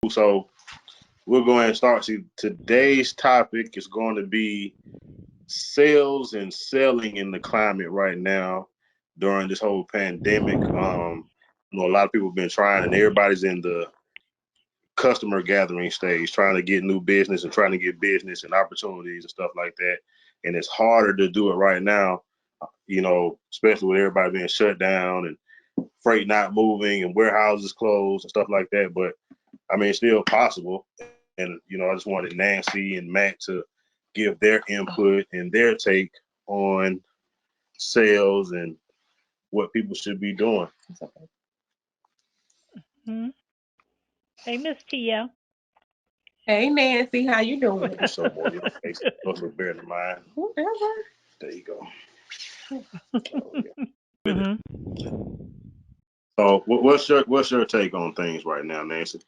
So we're going to start. See, today's topic is going to be sales and selling in the climate right now during this whole pandemic. A lot of people have been trying, and everybody's in the customer gathering stage, trying to get new business and trying to get business and opportunities and stuff like that. And it's harder to do it right now, especially with everybody being shut down and freight not moving and warehouses closed and stuff like that. But I mean, it's still possible. And, I just wanted Nancy and Matt to give their input and their take on sales and what people should be doing. Mhm. Hey, Miss Tia. Hey Nancy, how you doing? What's up, boy? Your face looks better than mine. Whatever. There you go. Oh, yeah. With it. Mhm. So, what's your take on things right now, Nancy?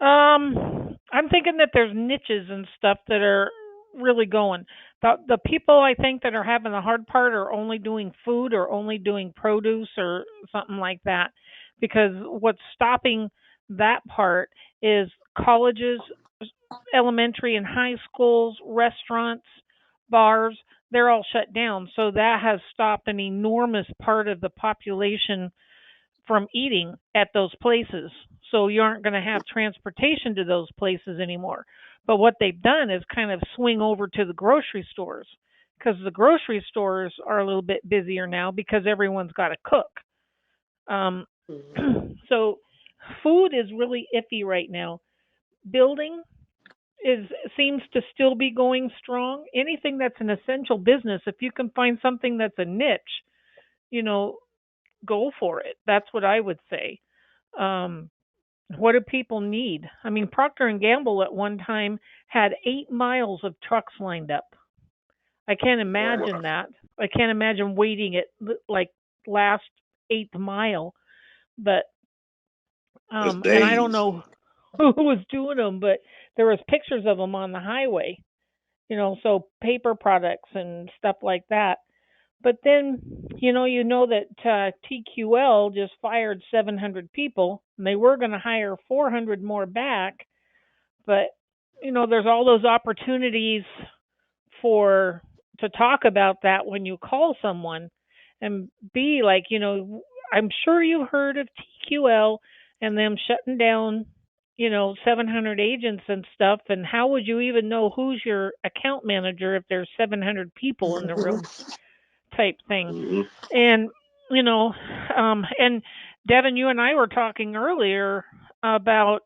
I'm thinking that there's niches and stuff that are really going. The people I think that are having the hard part are only doing food or only doing produce or something like that. Because what's stopping that part is colleges, elementary and high schools, restaurants, bars, they're all shut down. So that has stopped an enormous part of the population from eating at those places. So you aren't going to have transportation to those places anymore. But what they've done is kind of swing over to the grocery stores because the grocery stores are a little bit busier now because everyone's got to cook. Um, Mhm. so food is really iffy right now. Building is seems to still be going strong. Anything that's an essential business, if you can find something that's a niche, you know, go for it. That's what I would say. Um, what do people need? I mean, Procter and Gamble at one time had 8 miles of trucks lined up. I can't Right. imagine that. I can't imagine waiting at like last eighth mile. But It's and I don't days. know who was doing them, but there was pictures of them on the highway. So paper products and stuff like that. But then, you know that TQL just fired 700 people, and they were going to hire 400 more back. But there's all those opportunities for to talk about that when you call someone, and be like, I'm sure you heard of TQL and them shutting down, 700 agents and stuff. And how would you even know who's your account manager if there's 700 people in the Mhm. room? Type thing. Hmm. And you know, and Devin, you and I were talking earlier about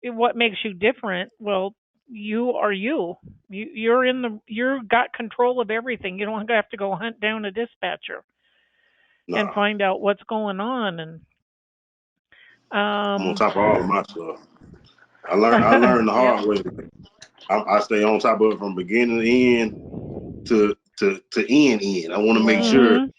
what makes you different. Well, you are you. You're got control of everything. You don't have to go hunt down a dispatcher and Nah, find out what's going on. And I'm on um, top of all of my stuff. I learned the yep. hard way. I stay on top of it from beginning to end to end. I want to make Right. sure Mhm.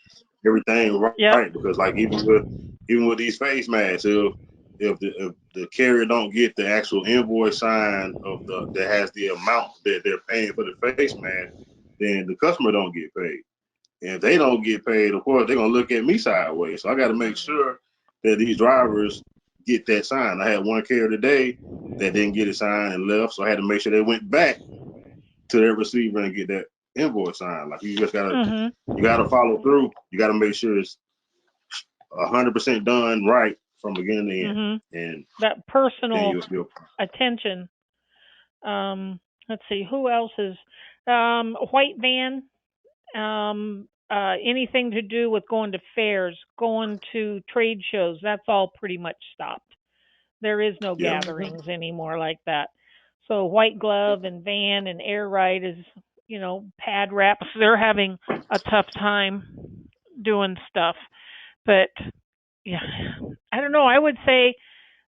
everything Yep. right because like even with these face masks, if the carrier don't get the actual invoice sign of the that has the amount that they're paying for the face mask, then the customer don't get paid. And if they don't get paid, of course they're gonna look at me sideways. So I got to make sure that these drivers get that sign. I had one carrier today that didn't get it signed and left, so I had to make sure they went back to their receiver and get that invoice signed. Like Mhm. you gotta follow through. You gotta make sure it's 100% done right from beginning to end, Mhm. and That then personal you'll attention. Let's see who else is white van. Anything to do with going to fairs, going to trade shows, that's all pretty much stopped. There is no yeah. Mhm. gatherings anymore like that. So white glove and van and air ride is, pad wraps. They're having a tough time doing stuff. But yeah, I don't know. I would say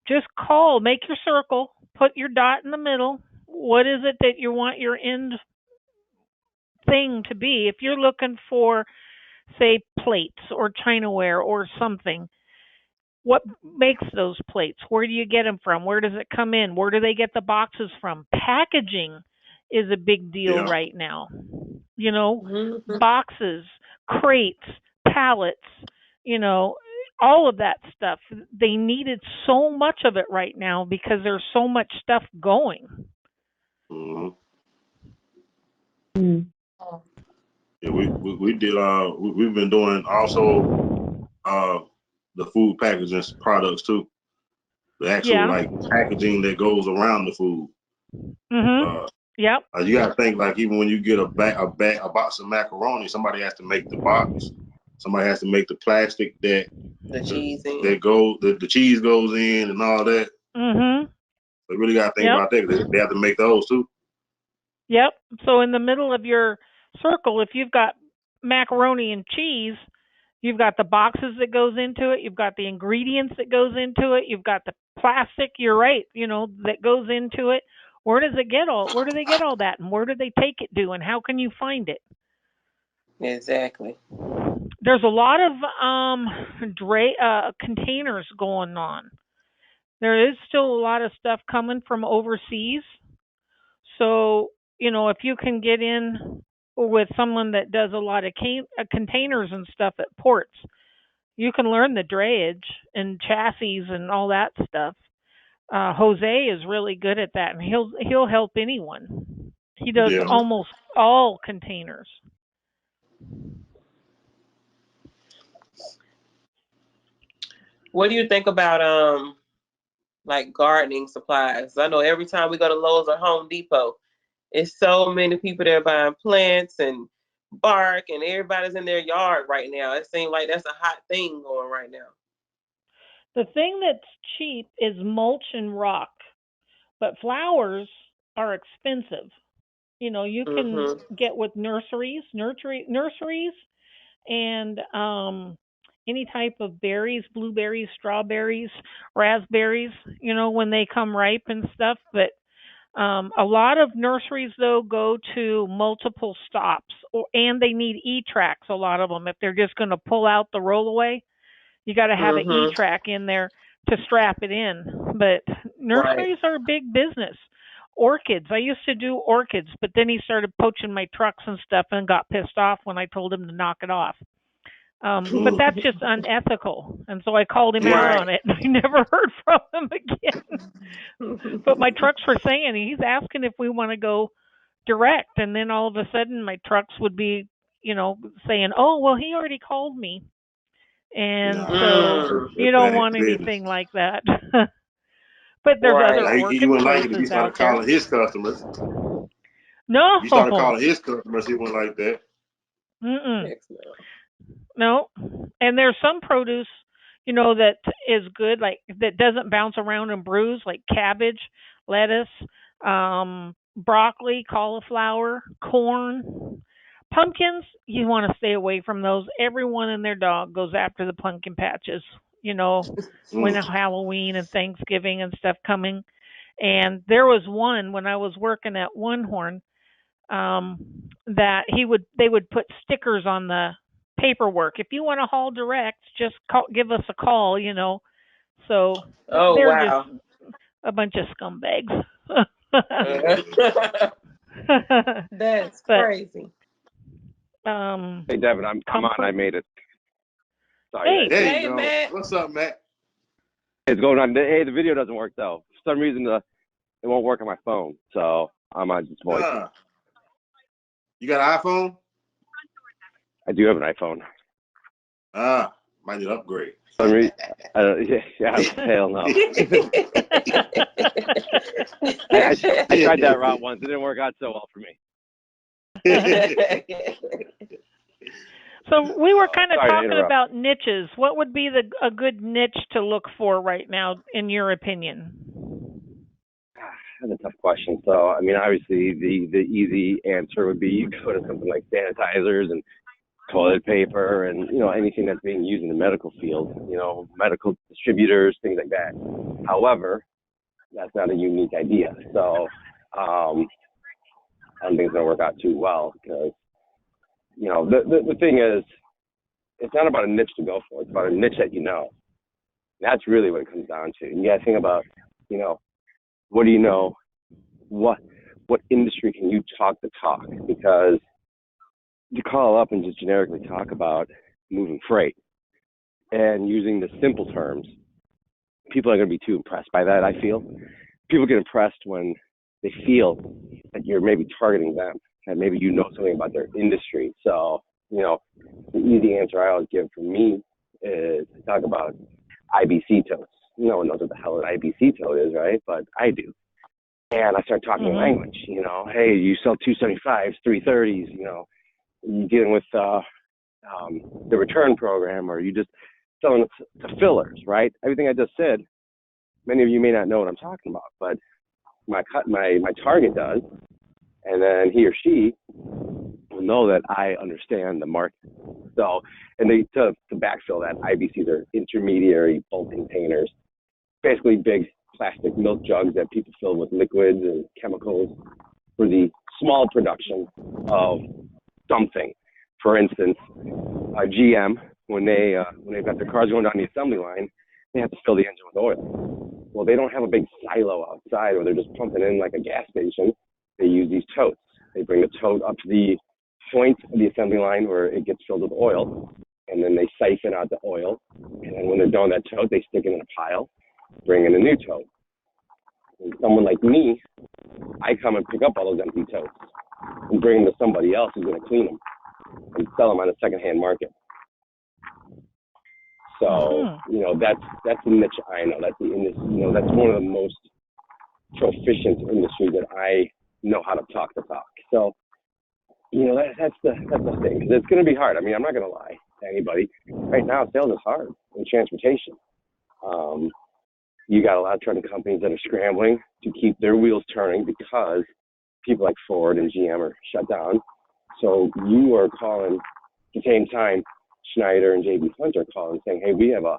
just call, make your circle, put your dot in the middle. What is it that you want your end thing to be? If you're looking for, say, plates or chinaware or something, what makes those plates? Where do you get them from? Where does it come in? Where do they get the boxes from? Packaging is a big deal Yeah. right now. You know, Mhm. boxes, crates, pallets, you know, all of that stuff. They needed so much of it right now because there's so much stuff going. Hmm. Mm. Yeah, we did. We've been doing also uh the food packaging products too. The actual Yeah. like packaging that goes around the food. Mhm. Uh, Yep. you gotta think like even when you get a box of macaroni, somebody has to make the box. Somebody has to make the plastic that The cheese in. that go the cheese goes in and all that. Mhm. So you really gotta think Yep. about that. They have to make those too. Yep. So in the middle of your circle, if you've got macaroni and cheese, you've got the boxes that goes into it, you've got the ingredients that goes into it, you've got the plastic, you're right, that goes into it. Where do they get all that and where do they take it to and how can you find it? Exactly. There's a lot of containers going on. There is still a lot of stuff coming from overseas. So, if you can get in with someone that does a lot of containers and stuff at ports, you can learn the drayage and chassis and all that stuff. Jose is really good at that, and he'll help anyone. He does Yeah. almost all containers. What do you think about like gardening supplies? I know every time we go to Lowe's or Home Depot, it's so many people there buying plants and bark, and everybody's in their yard right now. It seems like that's a hot thing going right now. The thing that's cheap is mulch and rock, but flowers are expensive. You can Mhm. get with nurseries, and any type of berries, blueberries, strawberries, raspberries, when they come ripe and stuff. But a lot of nurseries though go to multiple stops, and they need e-tracks. A lot of them, if they're just going to pull out the rollaway, you got to have an Mhm. e-track in there to strap it in. But Right. nurseries are a big business. Orchids. I used to do orchids, but then he started poaching my trucks and stuff and got pissed off when I told him to knock it off. But that's just unethical. And so I called him out Yeah. on it and I never heard from him again. But my trucks were saying, he's asking if we want to go direct. And then all of a sudden my trucks would be, saying, oh, well, he already called me. And Nah, so Mm. you that's don't bad want business. anything like that. But there's other Right. Now, you orchid wouldn't like it if he places out started there. calling his customers. If you started No. calling his customers, he wouldn't like that. Mm-mm. Heck no. No. And there's some produce, that is good, like that doesn't bounce around and bruise, like cabbage, lettuce, broccoli, cauliflower, corn. Pumpkins, you want to stay away from those. Everyone and their dog goes after the pumpkin patches, when Mm. Halloween and Thanksgiving and stuff coming. And there was one when I was working at One Horn, that they would put stickers on the paperwork. If you want to haul direct, just give us a call. So Oh they're just wow. a bunch of scumbags. That's But crazy. Hey, Devin, I'm on. I comfort. made it. Sorry, Hey, guys. There you Hey go. Matt. What's up, Matt? It's going on. Hey, the video doesn't work though. For some reason, it won't work on my phone, so I'm on just voice. You got an iPhone? I do have an iPhone. Might need to upgrade. For some reason, hell no. I tried that route once. It didn't work out so well for me. so we were kind of Sorry to talking interrupt. about niches. What would be a good niche to look for right now, in your opinion? That's a tough question. So, I mean, obviously, the easy answer would be you go to something like sanitizers and toilet paper and, anything that's being used in the medical field, medical distributors, things like that. However, that's not a unique idea. So, I don't think it's going to work out too well because, the thing is, it's not about a niche to go for. It's about a niche that you know. That's really what it comes down to. You got to think about, what do you know? What industry can you talk the talk? Because you call up and just generically talk about moving freight, and using the simple terms, people are going to be too impressed by that, I feel. People get impressed when they feel that you're maybe targeting them, and maybe you know something about their industry. So, the easy answer I always give for me is to talk about IBC totes. No one knows what the hell an IBC tote is, right? But I do. And I start talking language, hey, you sell 275s, 330s, you dealing with the return program, or you just selling to fillers, right? Everything I just said, many of you may not know what I'm talking about, but my target does, and then he or she will know that I understand the market. So, and to backfill that, IBCs are intermediary bulk containers, basically big plastic milk jugs that people fill with liquids and chemicals for the small production of something. For instance, GM, when they've got their cars going down the assembly line, they have to fill the engine with oil. Well, they don't have a big silo outside where they're just pumping in like a gas station. They use these totes. They bring the tote up to the point of the assembly line where it gets filled with oil, and then they siphon out the oil. And then when they're done with that tote, they stick it in a pile, bring in a new tote. And someone like me, I come and pick up all those empty totes and bring them to somebody else who's going to clean them and sell them on a secondhand market. So, that's the niche I know. That's the industry. That's one of the most proficient industries that I know how to talk. So, that's the thing. Because it's going to be hard. I mean, I'm not going to lie to anybody. Right now, sales is hard in transportation. You got a lot of trucking companies that are scrambling to keep their wheels turning because people like Ford and GM are shut down. So you are calling at the same time. Schneider and JB Hunt are calling saying, hey, we have a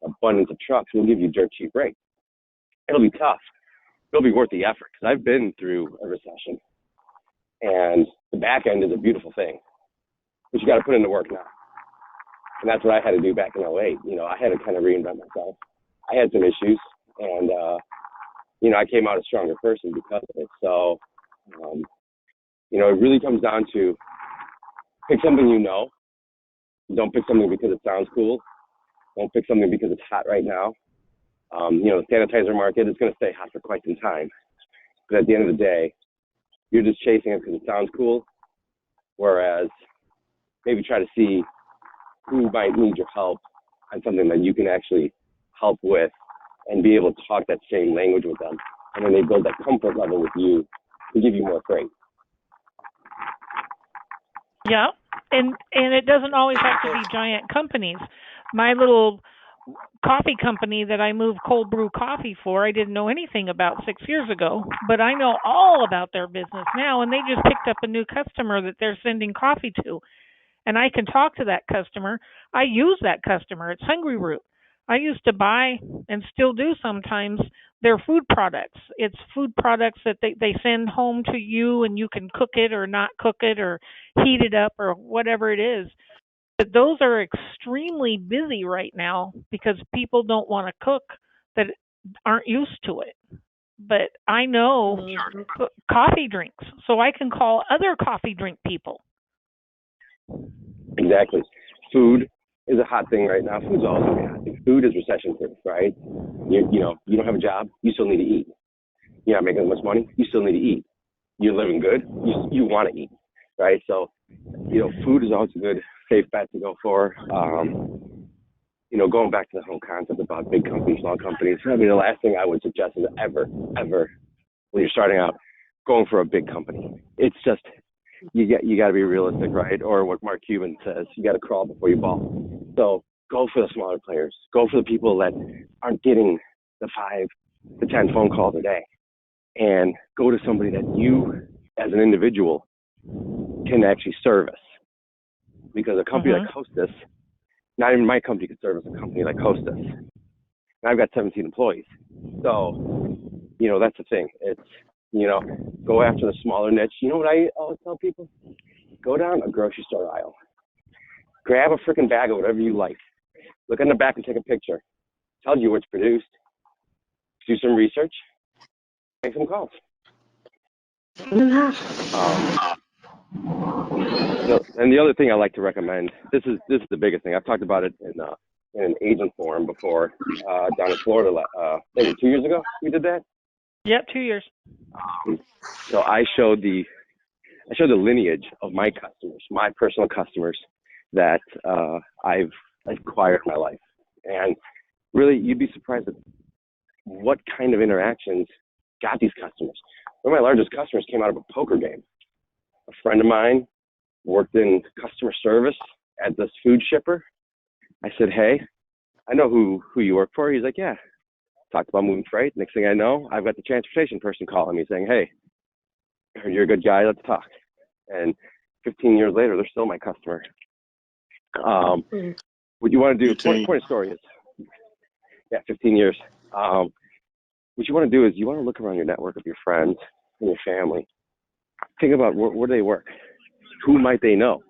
abundance of trucks. We'll give you dirt cheap rates. It'll be tough. It'll be worth the effort because I've been through a recession, and the back end is a beautiful thing, but you got to put in the work now. And that's what I had to do back in 08. I had to kind of reinvent myself. I had some issues, and, I came out a stronger person because of it. So, it really comes down to pick something you know. Don't pick something because it sounds cool. Don't pick something because it's hot right now. The sanitizer market is going to stay hot for quite some time. But at the end of the day, you're just chasing it because it sounds cool. Whereas maybe try to see who might need your help on something that you can actually help with and be able to talk that same language with them. And then they build that comfort level with you to give you more freight. Yeah, and it doesn't always have to be giant companies. My little coffee company that I moved cold brew coffee for, I didn't know anything about 6 years ago, but I know all about their business now, and they just picked up a new customer that they're sending coffee to. And I can talk to that customer. I use that customer. It's Hungry Root. I used to buy and still do sometimes their food products. It's food products that they send home to you, and you can cook it or not cook it or heat it up or whatever it is. But those are extremely busy right now because people don't want to cook that aren't used to it. But I know coffee drinks, so I can call other coffee drink people. Exactly. Food is a hot thing right now. Food's always going to be a hot thing. Food is recession-proof, right? You don't have a job, you still need to eat. You're not making as much money, you still need to eat. You're living good, you want to eat, right? So, food is always a good, safe bet to go for. Going back to the whole concept about big companies, small companies, I mean, the last thing I would suggest is ever, when you're starting out, going for a big company. It's just, you got to be realistic, right? Or what Mark Cuban says, you got to crawl before you ball. So go for the smaller players. Go for the people that aren't getting the 5 to 10 phone calls a day, and go to somebody that you, as an individual, can actually service. Because a company like Hostess, not even my company could service a company like Hostess. And I've got 17 employees. So, that's the thing. It's, go after the smaller niche. You know what I always tell people? Go down a grocery store aisle. Grab a freaking bag of whatever you like. Look on the back and take a picture. Tells you what's produced. Do some research. Make some calls. And the other thing I like to recommend, this is the biggest thing. I've talked about it in in an agent forum before down in Florida. Maybe 2 years ago we did that. Yep, 2 years. So I showed the lineage of my customers, my personal customers that I've acquired in my life, and really you'd be surprised at what kind of interactions got these customers. One of my largest customers came out of a poker game. A friend of mine worked in customer service at this food shipper. I said, hey, I know who you work for. He's like, yeah. Talked about moving freight. Next thing I know, I've got the transportation person calling me saying, hey, you're a good guy, let's talk. And 15 years later, they're still my customer. What you want to do, point of story is, 15 years. What you want to do is you want to look around your network of your friends and your family. Think about where do they work? Who might they know?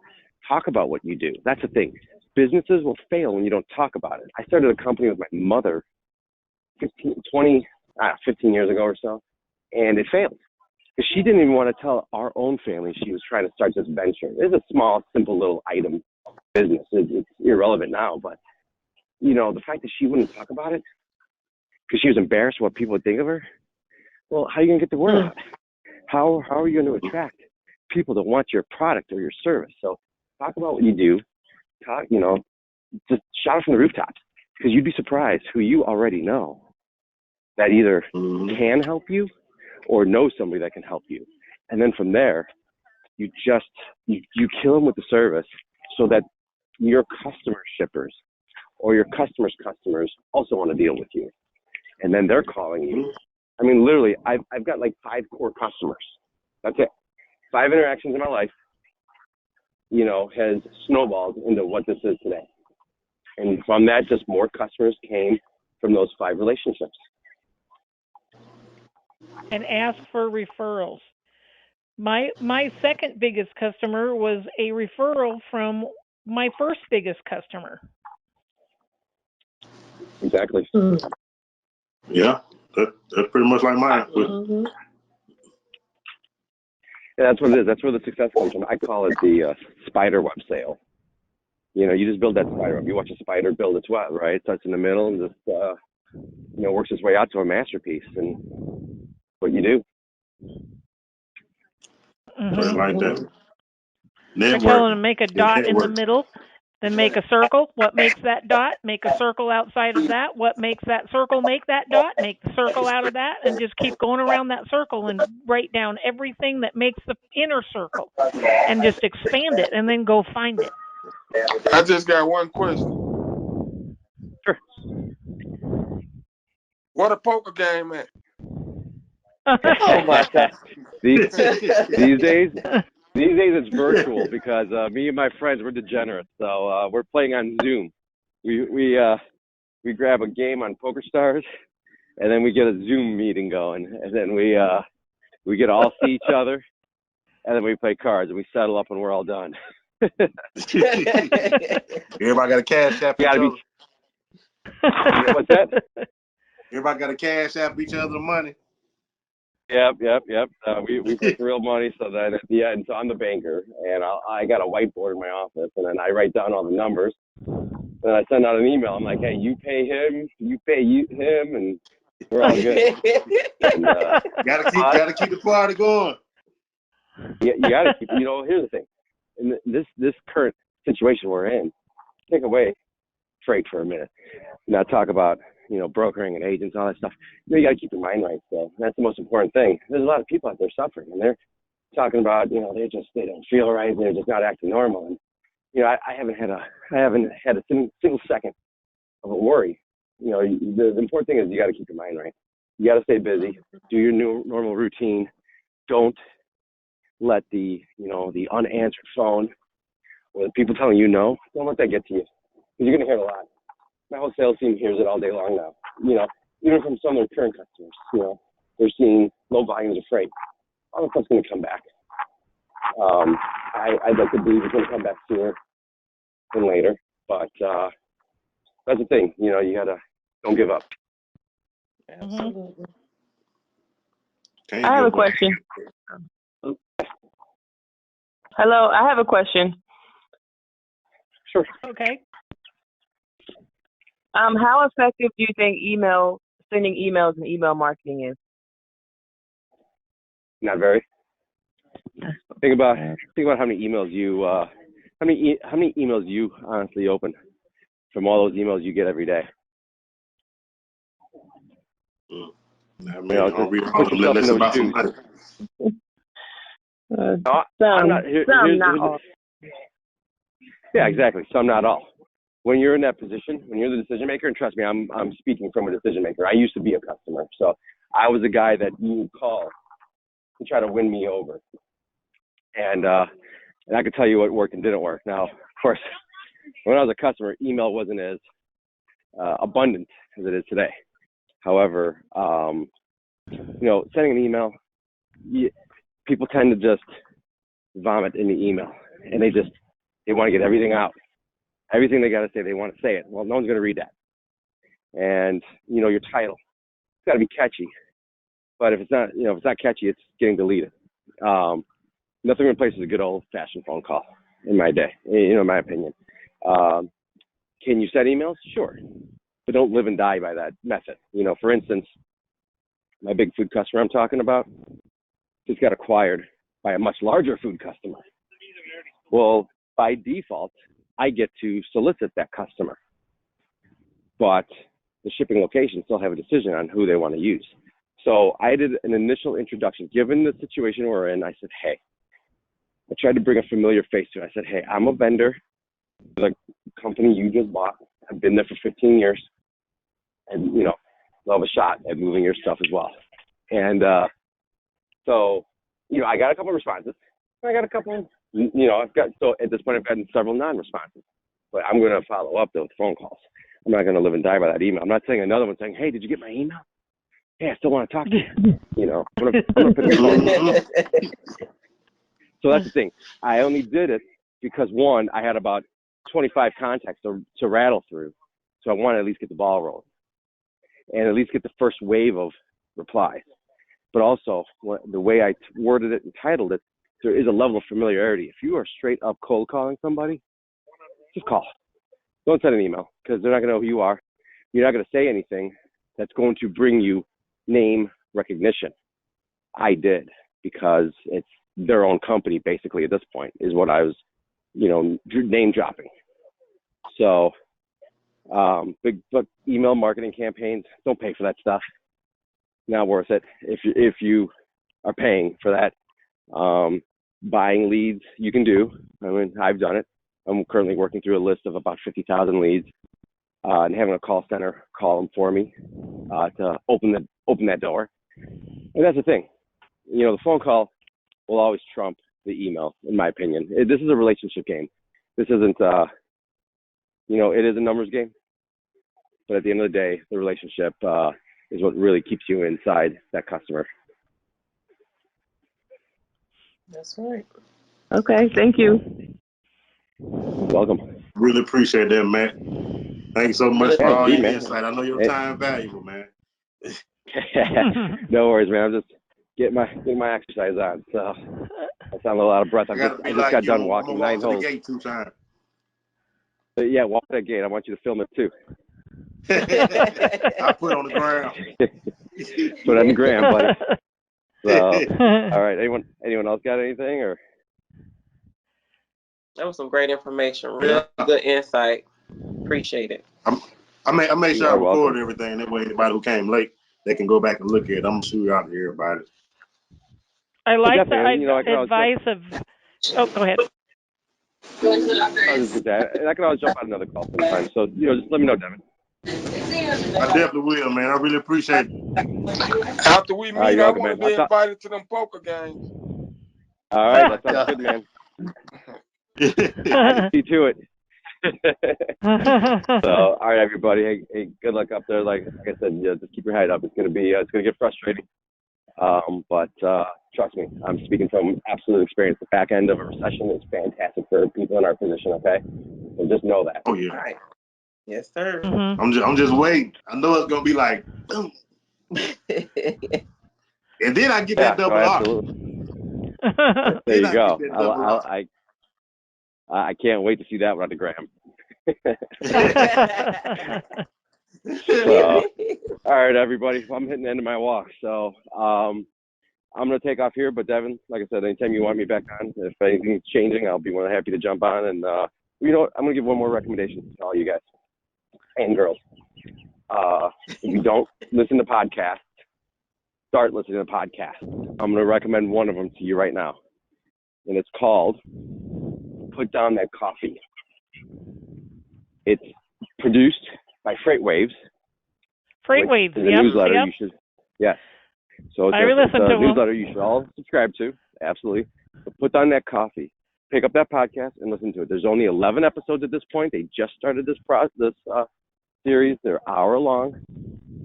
Talk about what you do. That's the thing. Businesses will fail when you don't talk about it. I started a company with my mother 15 years ago or so, and it failed. Because she didn't even want to tell our own family she was trying to start this venture. It's a small, simple little item business. It's irrelevant now, but, the fact that she wouldn't talk about it because she was embarrassed what people would think of her, well, how are you going to get the word out? How are you going to attract people that want your product or your service? So talk about what you do. Talk, just shout it from the rooftops, because you'd be surprised who you already know that either can help you or know somebody that can help you. And then from there, you kill them with the service so that your customer shippers or your customers' customers also want to deal with you. And then they're calling you. I mean, literally, I've got like 5 core customers. That's it. 5 interactions in my life, has snowballed into what this is today. And from that, just more customers came from those 5 relationships. And ask for referrals. My second biggest customer was a referral from my first biggest customer. Exactly. Yeah, that's pretty much like mine. Yeah, that's what it is. That's where the success comes from. I call it the spider web sale. You just build that spider web. You watch a spider build its web, right? It starts in the middle and just, works its way out to a masterpiece. And what you do. Like that. I tell them to make a dot in the middle, then make a circle. What makes that dot? Make a circle outside of that. What makes that circle make that dot? Make the circle out of that, and just keep going around that circle and write down everything that makes the inner circle, and just expand it, and then go find it. I just got one question. Sure. What a poker game at? Oh my God. These days it's virtual because me and my friends, we're degenerates. So we're playing on Zoom. We grab a game on PokerStars, and then we get a Zoom meeting going, and then we get to all see each other, and then we play cards and we settle up when we're all done. Everybody got a cash app each other. What's that? Everybody got a cash app each other the money. Yep. We put the real money so that at the end, so I'm the banker, and I got a whiteboard in my office, and then I write down all the numbers, and I send out an email. I'm like, hey, you pay him, you pay him, and we're all good. And, gotta keep the party going. You gotta keep. Here's the thing. In this current situation we're in, take away freight for a minute. Now talk about brokering and agents, all that stuff. You got to keep your mind right. So that's the most important thing. There's a lot of people out there suffering, and they're talking about, they don't feel right. They're just not acting normal. And I haven't had a single second of a worry. The important thing is you got to keep your mind right. You got to stay busy. Do your new normal routine. Don't let the unanswered phone or the people telling you no. Don't let that get to you, because you're gonna hear it a lot. My whole sales team hears it all day long now. Even from some of their current customers, they're seeing low volumes of freight. All the stuff's going to come back. I'd like to believe it's going to come back sooner than later, but that's the thing. You got to don't give up. Absolutely. I have a question. Hello, I have a question. Sure. Okay. How effective do you think sending emails and email marketing is? Not very. Think about how many emails you honestly open from all those emails you get every day. I mean, I'll read all Put them. yourself in Let's those about some shoes. money. Some, not all. Yeah, exactly. Some, not all. When you're in that position, when you're the decision maker, and trust me, I'm speaking from a decision maker. I used to be a customer, so I was the guy that you would call to try to win me over. And I could tell you what worked and didn't work. Now, of course, when I was a customer, email wasn't as abundant as it is today. However, sending an email, people tend to just vomit in the email, and they want to get everything out. Everything they got to say, they want to say it. Well, no one's going to read that. And your title, it's got to be catchy. But if it's not catchy, it's getting deleted. Nothing replaces a good old-fashioned phone call in my day, in my opinion. Can you send emails? Sure. But don't live and die by that method. For instance, my big food customer I'm talking about just got acquired by a much larger food customer. Well, by default, I get to solicit that customer. But the shipping location still have a decision on who they want to use. So I did an initial introduction. Given the situation we're in, I said, hey, I tried to bring a familiar face to it. I said, hey, I'm a vendor for the company you just bought. I've been there for 15 years. And, love a shot at moving your stuff as well. And so I got a couple of responses. I got a couple, so at this point I've gotten several non-responses. But I'm going to follow up with phone calls. I'm not going to live and die by that email. I'm not saying another one saying, hey, did you get my email? Hey, I still want to talk to you. I'm gonna put it So that's the thing. I only did it because, one, I had about 25 contacts to rattle through. So I wanted to at least get the ball rolling and at least get the first wave of replies. But also, the way I worded it and titled it, there is a level of familiarity. If you are straight up cold calling somebody, just call. Don't send an email because they're not going to know who you are. You're not going to say anything that's going to bring you name recognition. I did because it's their own company basically at this point is what I was, name dropping. So big email marketing campaigns, don't pay for that stuff. Not worth it. If you are paying for that, buying leads, you can do. I mean, I've done it. I'm currently working through a list of about 50,000 leads, and having a call center call them for me to open that door. And that's the thing. The phone call will always trump the email, in my opinion. This is a relationship game. This isn't, it is a numbers game. But at the end of the day, the relationship is what really keeps you inside that customer. That's right. Okay, thank you. You're welcome. Really appreciate that, Matt. Thank you so much for all your man. insight. I know your time valuable, man. No worries, man. I'm just getting my exercise on. So I sound a little out of breath. I just got done walking 9 holes. The gate 2 times. Yeah, walk that gate. I want you to film it too. I put it on the ground. Put it on the gram, buddy. So, all right. Anyone else got anything or? That was some great information. Real good insight. Appreciate it. I made sure I recorded welcome. everything. That way, anybody who came late, they can go back and look at it. I'm sure out to everybody. I like the advice of. Oh, go ahead. I can always jump on another call sometime. So just let me know, Devin. I definitely will, man. I really appreciate it. After we meet, I want to be invited to them poker games. All right, that sounds good, man. I see to it. So, all right, everybody. Hey, good luck up there. Like I said, just keep your head up. It's gonna get frustrating. But trust me, I'm speaking from absolute experience. The back end of a recession is fantastic for people in our position. Okay, so just know that. Oh yeah. Right. Yes, sir. Mm-hmm. I'm just waiting. I know it's gonna be like, boom. And then I get that double R. There you go. I can't wait to see that one on the gram. So, all right, everybody. I'm hitting the end of my walk, so I'm gonna take off here. But Devin, like I said, anytime you want me back on, if anything's changing, I'll be more than happy to jump on. And you know what? I'm gonna give one more recommendation to all you guys and girls. If you don't listen to podcasts, start listening to podcasts. I'm gonna recommend one of them to you right now, and it's called "Put Down That Coffee." It's produced by Freightwaves. Freightwaves, The yep. newsletter Yep. you should, yes. So it's I a listen to 'em. newsletter you should all subscribe to, absolutely. But put down that coffee, pick up that podcast, and listen to it. There's only 11 episodes at this point. They just started this series. They're hour long.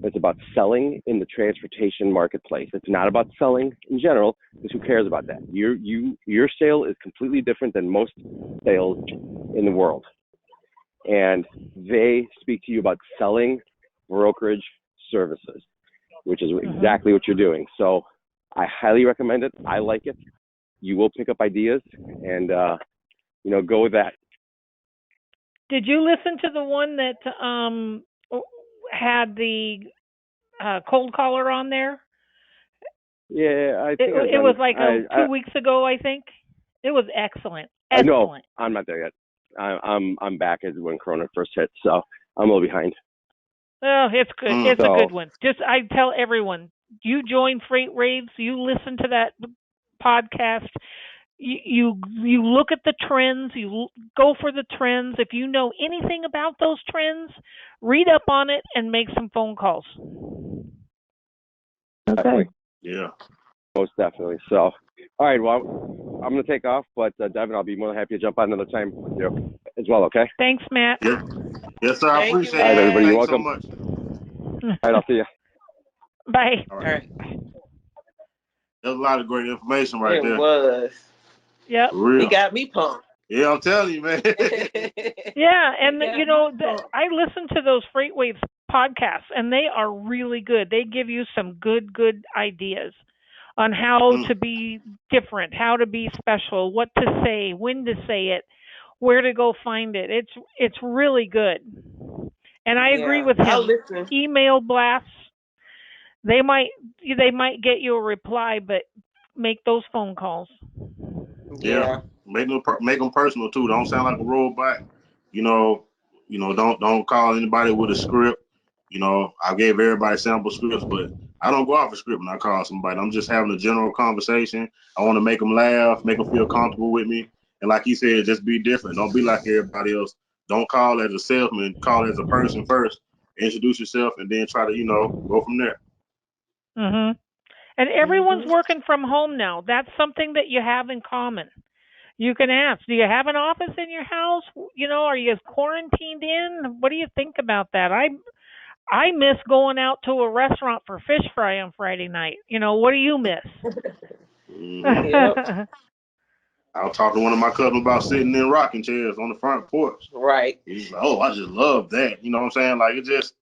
It's about selling in the transportation marketplace. It's not about selling in general, because who cares about that? Your sale is completely different than most sales in the world. And they speak to you about selling brokerage services, which is exactly what you're doing. So I highly recommend it. I like it. You will pick up ideas and, go with that. Did you listen to the one that had the cold caller on there? Yeah, I think it was like 2 weeks ago, I think. It was excellent. No, I'm not there yet. I'm back as when Corona first hit, so I'm a little behind. Oh, it's good. It's a good one. I tell everyone, you join Freightwaves, you listen to that podcast, you look at the trends, you go for the trends. If you know anything about those trends, read up on it and make some phone calls. Okay. Yeah. Most definitely. So, all right, well, I'm going to take off, but Devin, I'll be more than happy to jump on another time with you as well, okay? Thanks, Matt. Yeah. Yes, sir. I appreciate it. All right, everybody, you're Thanks welcome. so much. All right, I'll see you. Bye. All right. There's a lot of great information right there. It was. Yep. For real. He got me pumped. Yeah, I'm telling you, man. Yeah, and I listen to those Freightwaves podcasts, and they are really good. They give you some good ideas on how to be different, how to be special, what to say, when to say it, where to go find it. It's really good. And I agree with him. I'll listen. Email blasts, they might get you a reply, but make those phone calls. Yeah. Make them personal too. Don't sound like a robot. Don't call anybody with a script. I gave everybody sample scripts, but I don't go off a script when I call somebody. I'm just having a general conversation. I want to make them laugh, make them feel comfortable with me. And like you said, just be different. Don't be like everybody else. Don't call as a salesman. Call as a person first. Introduce yourself, and then try to, go from there. Mhm. And everyone's working from home now. That's something that you have in common. You can ask, do you have an office in your house? Are you quarantined in? What do you think about that? I miss going out to a restaurant for fish fry on Friday night. What do you miss? Yep. I was talking to one of my cousins about sitting in rocking chairs on the front porch. Right. He's like, oh, I just love that. You know what I'm saying? Like, it just,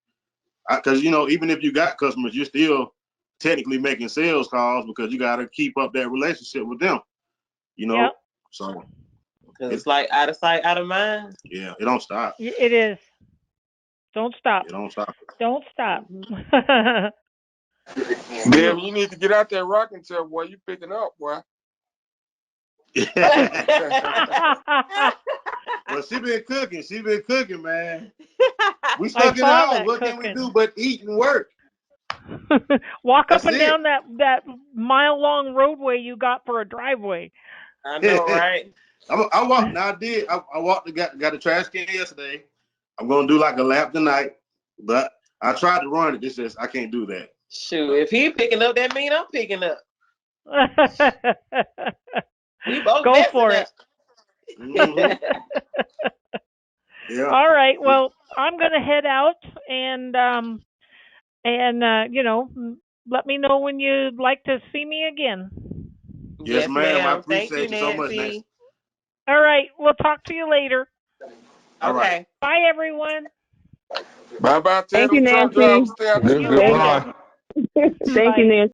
because, even if you got customers, you're still technically making sales calls because you got to keep up that relationship with them, Yep. So. It's like out of sight, out of mind. Yeah, it don't stop. It is. Don't stop. It don't stop. Don't stop. Damn, you need to get out there rocking chair, boy. You picking up, boy. Well, she been cooking, man. We stuck in the house. What can we do but eat and work? Walk up and down that mile-long roadway you got for a driveway. I know, right? I walked. Now I did. I walked. Got a trash can yesterday. I'm gonna do like a lap tonight, but I tried to run it. It's just I can't do that. Shoot, if he picking up, that mean I'm picking up. We both go for it. Mm-hmm. Yeah. All right. Well, I'm gonna head out and let me know when you'd like to see me again. Yes, ma'am. I appreciate Thank you, so much, Nancy. All right. We'll talk to you later. All right. Bye, everyone. Bye-bye. Thank you, Nancy. Stay out Thank you, Nancy.